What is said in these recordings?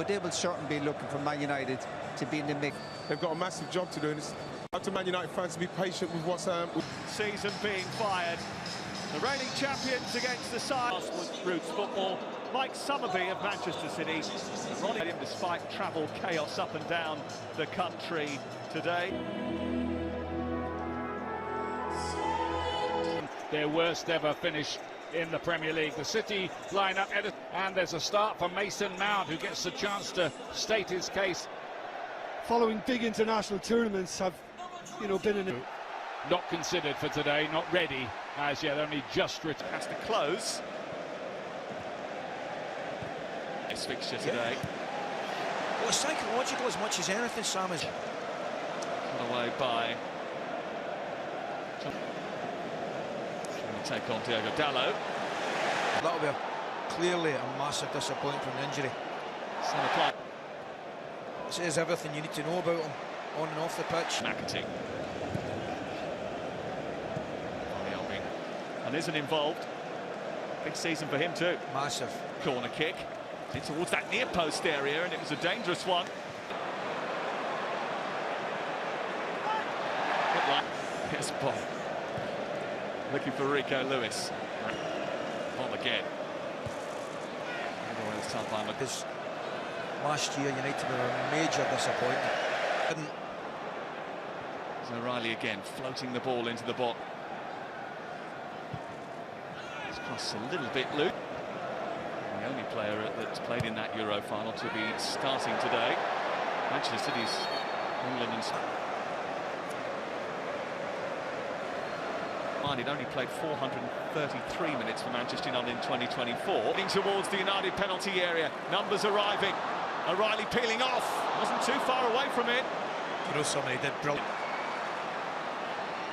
but they will certainly be looking for Man United to be in the mix. They've got a massive job to do, and it's up to Man United fans to be patient with what's Season being fired. The reigning champions against the side. Roots football. Mike Summerby of Manchester City. Ronnie him despite travel chaos up and down the country today. Their worst ever finish in the Premier League. The City line up, and there's a start for Mason Mount, who gets the chance to state his case. Following big international tournaments have, been in it. Not considered for today, not ready as yet, only just returned. Has to close. This fixture today. Well, it's psychological as much as anything, Sam. Is put away by. Take on Diogo Dalot. That'll be clearly a massive disappointment from the injury. It says everything you need to know about him on and off the pitch. McAtee. And isn't involved. Big season for him too. Massive. Corner kick. In towards that near post area, and it was a dangerous one. Here's Bob. Looking for Rico Lewis. Bob again. Because last year United were a major disappointment. So O'Reilly again floating the ball into the box. He's crossed a little bit loose. The only player that's played in that Euro final to be starting today. Manchester City's England and He'd only played 433 minutes for Manchester United in 2024. Heading towards the United penalty area. Numbers arriving. O'Reilly peeling off. Wasn't too far away from it. Somebody did brilliant.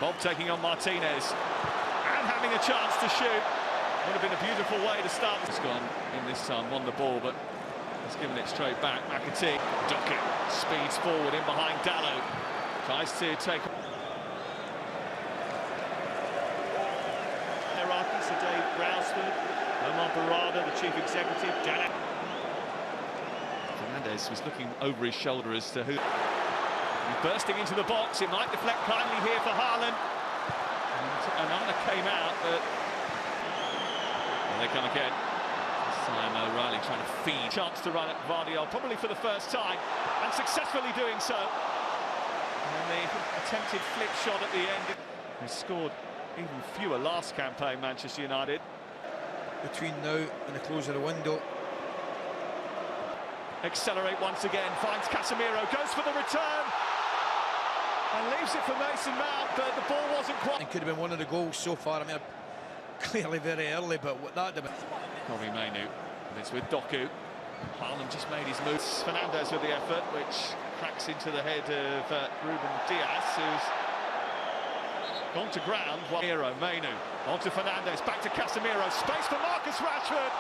Bob taking on Martinez. And having a chance to shoot. Would have been a beautiful way to start. He's gone in this time, won the ball, but he's given it straight back. McAtee. Dockett speeds forward in behind Dalot. Tries to take... Sir Dave Brailsford, Omar Barada, the chief executive, Janet. Fernandez was looking over his shoulder as to who. He's bursting into the box. It might deflect kindly here for Haaland. And Anna came out, but they come again. This time O'Reilly trying to feed. Chance to run at Vardiol, probably for the first time, and successfully doing so. And the attempted flip shot at the end. He scored even fewer last campaign, Manchester United. Between now and the close of the window. Accelerate once again, finds Casemiro, goes for the return. And leaves it for Mason Mount, but the ball wasn't quite... It could have been one of the goals so far. I mean, clearly very early, but that... Kobe Mainu, and it's with Doku. Haaland just made his moves. Fernandez with the effort, which cracks into the head of Ruben Diaz, who's gone to ground. Hero, Mainu, on to Fernandez, back to Casemiro, space for Marcus Rashford.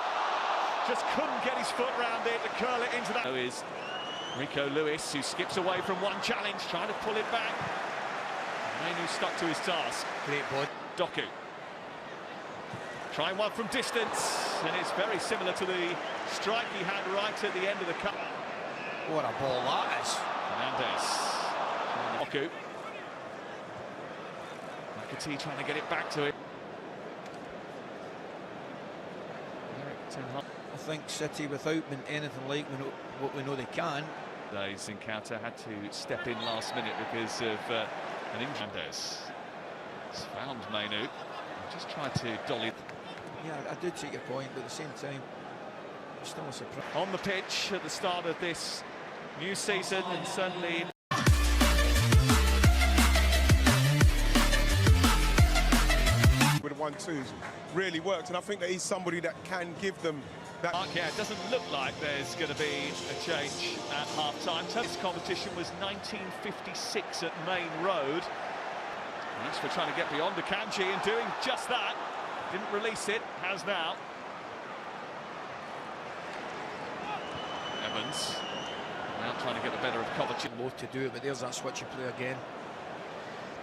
Just couldn't get his foot round it to curl it into that. So is Rico Lewis, who skips away from one challenge, trying to pull it back. Mainu stuck to his task. Great ball. Doku. Trying one from distance, and it's very similar to the strike he had right at the end of the cup. What a ball that is. Fernandez. Doku. McAtee trying to get it back to it. I think City, without being anything like what we know they can. Today's encounter had to step in last minute because of an injury. Fernandez found Mainu. Just tried to dolly. Yeah, I do take your point, but at the same time, it's still a surprise. On the pitch at the start of this new season, and certainly. with the 1-2s really worked, and I think that he's somebody that can give them that. Yeah, it doesn't look like there's going to be a change at half-time. This competition was 1956 at Main Road. That's for trying to get beyond Akanji and doing just that. Didn't release it, has now. Evans now trying to get the better of Kovacic. Loath to do it, but there's that switching play again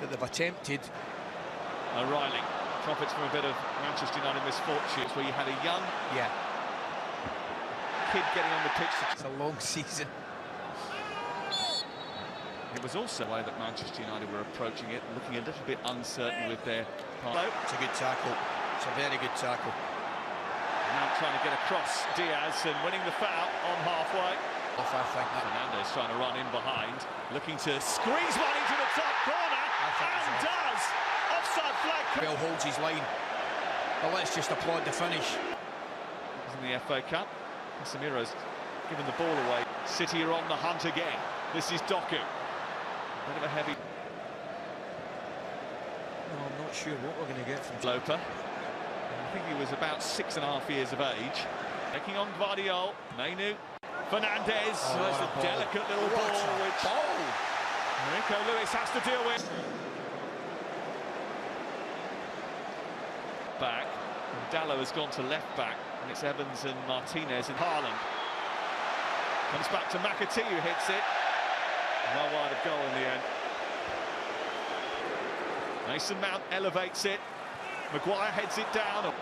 that they've attempted. O'Reilly profits from a bit of Manchester United misfortunes where you had a young kid getting on the pitch. It's a long season. It was also the way that Manchester United were approaching it, looking a little bit uncertain with their part. It's a good tackle. It's a very good tackle. Now trying to get across Diaz and winning the foul on halfway. I think that Fernandes trying to run in behind, looking to squeeze one into the top corner, and does. Offside flag. Bell holds his line. But let's just applaud the finish. In the FA Cup, Casemiro's given the ball away. City are on the hunt again. This is Doku. Bit of a heavy. No, I'm not sure what we're going to get from Loper. I think he was about 6.5 years of age. Taking on Guardiola. Mainu. Fernandes. Oh, It's a delicate little ball which Rico Lewis has to deal with. Back. And Dallo has gone to left back. And it's Evans and Martinez and Haaland. Comes back to McAtee, who hits it. Well wide of goal in the end. Mason Mount elevates it. Maguire heads it down.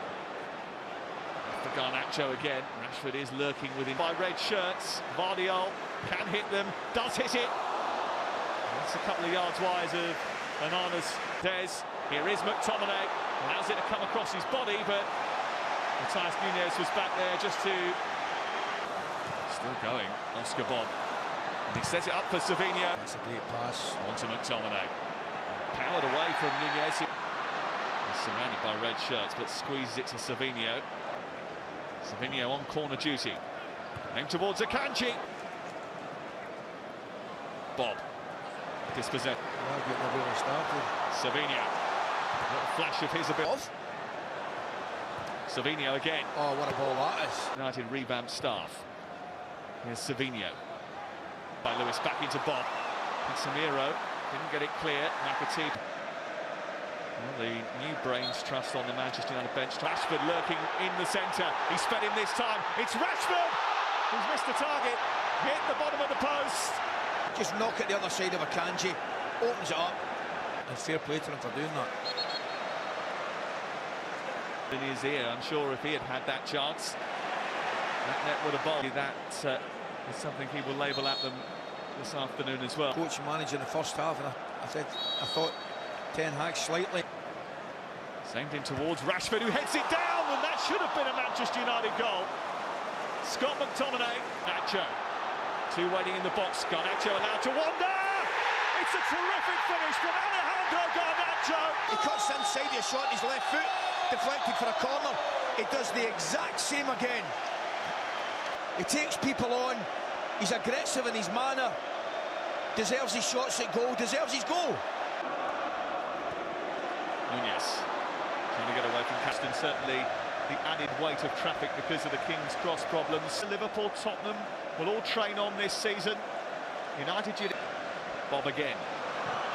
After Garnacho again. Rashford is lurking with him by red shirts. Vardiol can hit them, does hit it. That's a couple of yards wide of Onana's Des. Here is McTominay. Allows it to come across his body, but Matthias Nunez was back there just to... Still going, Oscar Bob. And he sets it up for Savinho. That's a great pass. On to McTominay. Powered away from Nunez. He's surrounded by red shirts, but squeezes it to Savinho. Savinho on corner duty. Aimed towards Akanji. Bob. Dispossessed. Savinho. Little flash of his ability. Savinho again. Oh, what a ball that is. United revamped staff. Here's Savinho. By Lewis back into Bob. Casemiro didn't get it clear. McAtee. Well, the new brains trust on the Manchester United bench. Rashford lurking in the centre. He's fed him this time. It's Rashford who's missed the target. Hit the bottom of the post. Just knock it the other side of Akanji. Opens it up. And fair play to him for doing that. In his ear, I'm sure if he had had that chance, that net would have bowled. That is something he will label at them this afternoon as well. Coach manager in the first half, and I thought Ten Hag slightly. Sent in towards Rashford, who heads it down, and that should have been a Manchester United goal. Scott McTominay. Nacho. Two waiting in the box. Garnacho allowed to wander. It's a terrific finish from Alejandro Garnacho. He cuts inside his shot, his left foot, deflected for a corner. He does the exact same again. He takes people on. He's aggressive in his manner. Deserves his shots at goal. Deserves his goal. Nunez trying to get away from Caston. Certainly the added weight of traffic because of the King's Cross problems. Liverpool, Tottenham will all train on this season. United. Bob again.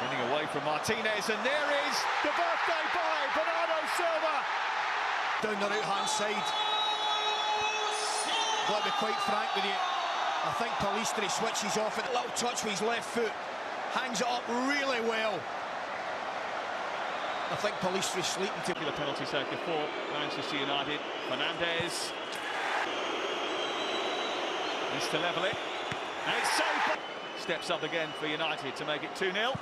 Running away from Martinez, and there is the birthday by Bernardo Silva. Down the right-hand side. Got to be quite frank with you. I think Pellistri switches off at a little touch with his left foot. Hangs it up really well. I think Pellistri's sleeping to the penalty taker for Manchester United. Fernandes. Needs to level it. And it's saved. Steps up again for United to make it 2-0.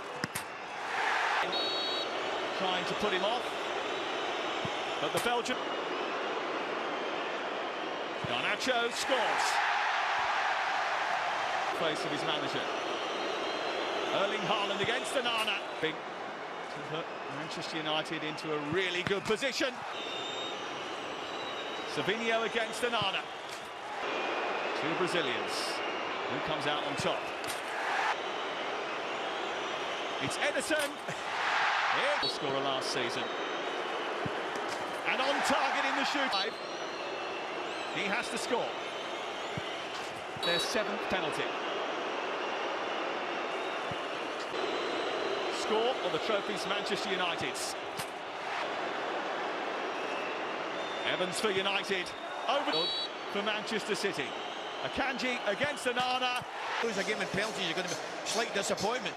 Trying to put him off. But the Belgian. Garnacho scores. Face of his manager. Erling Haaland against Onana. To put Manchester United into a really good position. Savinho against Onana. Two Brazilians. Who comes out on top? It's Edison. The scorer last season. And on target in the shootout. He has to score. Their 7th penalty. Score or the trophy's Manchester United's. Evans for United. Over for Manchester City. Akanji against Onana. lose a game in penalties, you're going to be slight disappointment.